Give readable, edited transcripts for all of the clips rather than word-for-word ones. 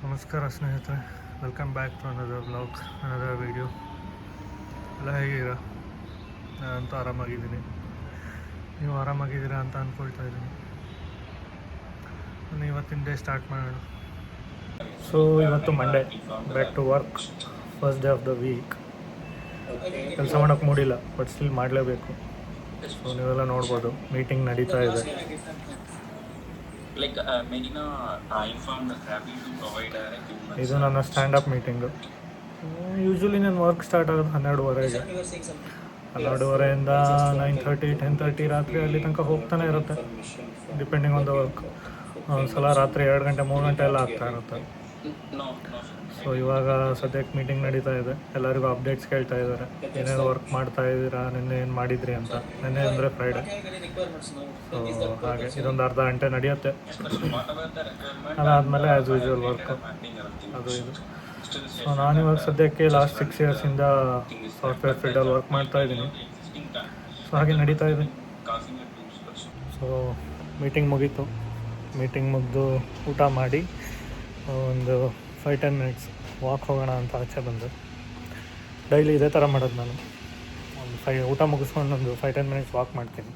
ನಮಸ್ಕಾರ ಸ್ನೇಹಿತರೆ, welcome back to another vlog, another video. ಎಲ್ಲ ಹೇಗಿದ್ದೀರಾ? ನಾನಂತೂ ಆರಾಮಾಗಿದ್ದೀನಿ. ನೀವು ಆರಾಮಾಗಿದ್ದೀರಾ ಅಂತ ಅಂದ್ಕೊಳ್ತಾ ಇದ್ದೀನಿ. ನಾನು ಇವತ್ತಿನ ಡೇ ಸ್ಟಾರ್ಟ್ ಮಾಡೋಣ. ಸೊ ಇವತ್ತು Monday, back to work, first day of the week. ಕೆಲಸ ಮಾಡೋಕ್ಕೆ ಮೂಡಿಲ್ಲ, ಬಟ್ ಸ್ಟಿಲ್ ಮಾಡಲೇಬೇಕು. ಸೊ ನೀವೆಲ್ಲ ನೋಡ್ಬೋದು, ಮೀಟಿಂಗ್ ನಡೀತಾ ಇದೆ. ಇದು ನನ್ನ ಸ್ಟ್ಯಾಂಡಪ್ ಮೀಟಿಂಗು. ಯೂಶ್ವಲಿ ನನ್ನ ವರ್ಕ್ ಸ್ಟಾರ್ಟ್ ಆಗೋದು 12:30ಗೆ. 12:30ಇಂದ 9:30, 10:30 ರಾತ್ರಿ ಅಲ್ಲಿ ತನಕ ಹೋಗ್ತಾನೆ ಇರುತ್ತೆ, ಡಿಪೆಂಡಿಂಗ್ ಆನ್ ದ ವರ್ಕ್. ಒಂದ್ಸಲ ರಾತ್ರಿ 2 ಗಂಟೆ 3 ಗಂಟೆ ಎಲ್ಲ ಆಗ್ತಾ ಇರುತ್ತೆ. ಸೊ ಇವಾಗ ಸದ್ಯಕ್ಕೆ ಮೀಟಿಂಗ್ ನಡೀತಾ ಇದೆ. ಎಲ್ಲರಿಗೂ ಅಪ್ಡೇಟ್ಸ್ ಕೇಳ್ತಾ ಇದ್ದಾರೆ, ಏನೇನು ವರ್ಕ್ ಮಾಡ್ತಾ ಇದ್ದೀರಾ, ನಿನ್ನೆ ಏನು ಮಾಡಿದ್ರಿ ಅಂತ. ನಿನ್ನೆ ಅಂದರೆ ಫ್ರೈಡೇ. ಸೊ ಹಾಗೆ ಇದೊಂದು ಅರ್ಧ ಗಂಟೆ ನಡೆಯುತ್ತೆ. ಅದಾದಮೇಲೆ ಆ್ಯಸ್ ಯೂಶ್ವಲ್ ವರ್ಕು ಅದು ಇದು. ಸೊ ನಾನಿವಾಗ ಸದ್ಯಕ್ಕೆ ಲಾಸ್ಟ್ 6 ಇಯರ್ಸಿಂದ ಸಾಫ್ಟ್ವೇರ್ ಫೀಲ್ಡಲ್ಲಿ ವರ್ಕ್ ಮಾಡ್ತಾ ಇದ್ದೀನಿ. ಸೊ ಹಾಗೆ ನಡೀತಾ ಇದೆ. ಸೊ ಮೀಟಿಂಗ್ ಮುಗೀತು. ಮೀಟಿಂಗ್ ಮುಗಿದು ಊಟ ಮಾಡಿ ಒಂದು 5-10 ಮಿನಿಟ್ಸ್ ವಾಕ್ ಹೋಗೋಣ ಅಂತ ಆಚೆ ಬಂದು. ಡೈಲಿ ಇದೇ ಥರ ಮಾಡೋದು ನಾನು. ಊಟ ಮುಗಿಸ್ಕೊಂಡು ಒಂದು 5-10 ಮಿನಿಟ್ಸ್ ವಾಕ್ ಮಾಡ್ತೀನಿ,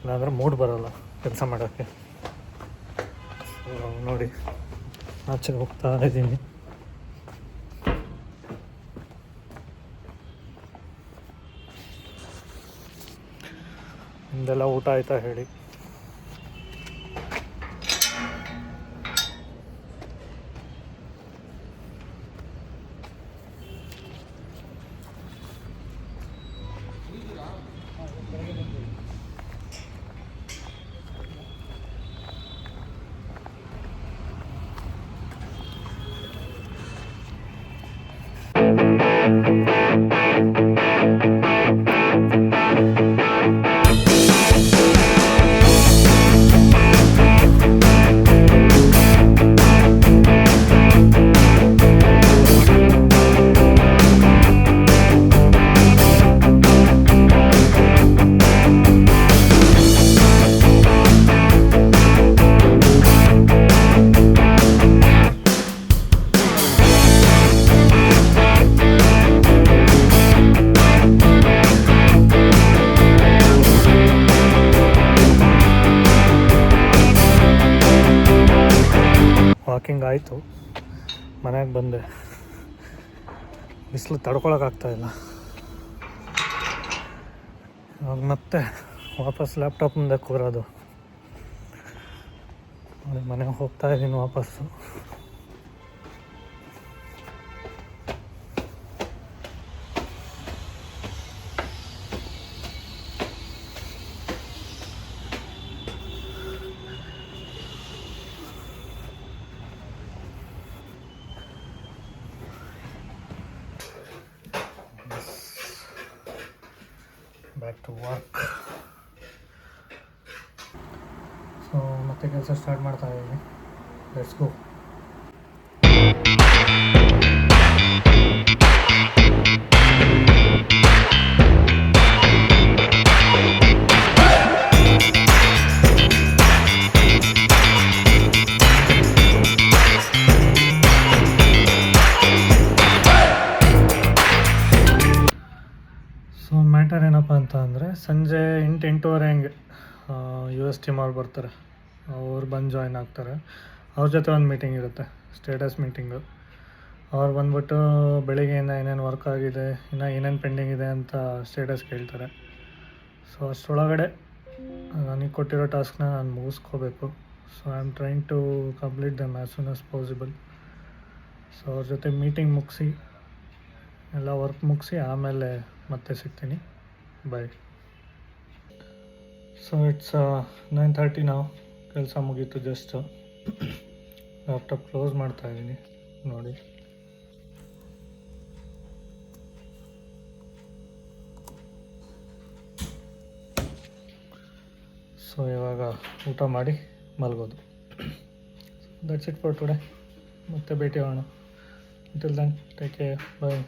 ಇಲ್ಲಾಂದರೆ ಮೂಡ್ ಬರೋಲ್ಲ ಕೆಲಸ ಮಾಡೋಕ್ಕೆ. ಸೊ ನೋಡಿ, ಆಚೆ ಹೋಗ್ತಾ ಇದ್ದೀನಿ. ನಿಮ್ದೆಲ್ಲ ಊಟ ಆಯಿತಾ ಹೇಳಿ? ವಾಕಿಂಗ್ ಆಯಿತು, ಮನೆಗೆ ಬಂದೆ. ಬಿಸಿಲು ತಡ್ಕೊಳಕ್ಕಾಗ್ತಾಯಿಲ್ಲ. ಇವಾಗ ಮತ್ತೆ ವಾಪಸ್ ಲ್ಯಾಪ್ಟಾಪ್ ಮುಂದೆ ಕೂರೋದು. ಮನೆಗೆ ಹೋಗ್ತಾ ಇದ್ದೀನಿ ವಾಪಸ್ಸು. Back to work. ಸೊ ಮತ್ತೆ ಕೆಲಸ ಸ್ಟಾರ್ಟ್ ಮಾಡ್ತಾ ಇದ್ದೀನಿ. Let's go. ಸೊ ಮ್ಯಾಟರ್ ಏನಪ್ಪ ಅಂತ ಅಂದರೆ, ಸಂಜೆ 8-8:30 ಹಂಗೆ US ಟೀಮ್ ಅವ್ರು ಬರ್ತಾರೆ. ಅವ್ರು ಬಂದು ಜಾಯ್ನ್ ಆಗ್ತಾರೆ. ಅವ್ರ ಜೊತೆ ಒಂದು ಮೀಟಿಂಗ್ ಇರುತ್ತೆ, ಸ್ಟೇಟಸ್ ಮೀಟಿಂಗು. ಅವ್ರು ಬಂದ್ಬಿಟ್ಟು ಬೆಳಿಗ್ಗೆಯಿಂದ ಏನೇನು ವರ್ಕ್ ಆಗಿದೆ, ಇನ್ನು ಏನೇನು ಪೆಂಡಿಂಗ್ ಇದೆ ಅಂತ ಸ್ಟೇಟಸ್ ಕೇಳ್ತಾರೆ. ಸೊ ಅಷ್ಟರೊಳಗಡೆ ನನಗೆ ಕೊಟ್ಟಿರೋ ಟಾಸ್ಕ್ನ ನಾನು ಮುಗಿಸ್ಕೋಬೇಕು. So I am trying to complete them as soon as possible. So ಅವ್ರ ಜೊತೆ ಮೀಟಿಂಗ್ ಮುಗಿಸಿ, ಎಲ್ಲ ವರ್ಕ್ ಮುಗಿಸಿ ಆಮೇಲೆ ಮತ್ತೆ ಸಿಗ್ತೀನಿ. ಬಾಯ್. ಸೊ ಇಟ್ಸ್ 9:30 ನಾವು. ಕೆಲಸ ಮುಗೀತು ಜಸ್ಟ್. ಲ್ಯಾಪ್ಟಾಪ್ ಕ್ಲೋಸ್ ಮಾಡ್ತಾ ಇದ್ದೀನಿ ನೋಡಿ. ಸೊ ಇವಾಗ ಊಟ ಮಾಡಿ ಮಲಗೋದು. That's it for today. ಮತ್ತೆ ಭೇಟಿ ಆಗೋಣ. Until then, take care. Bye.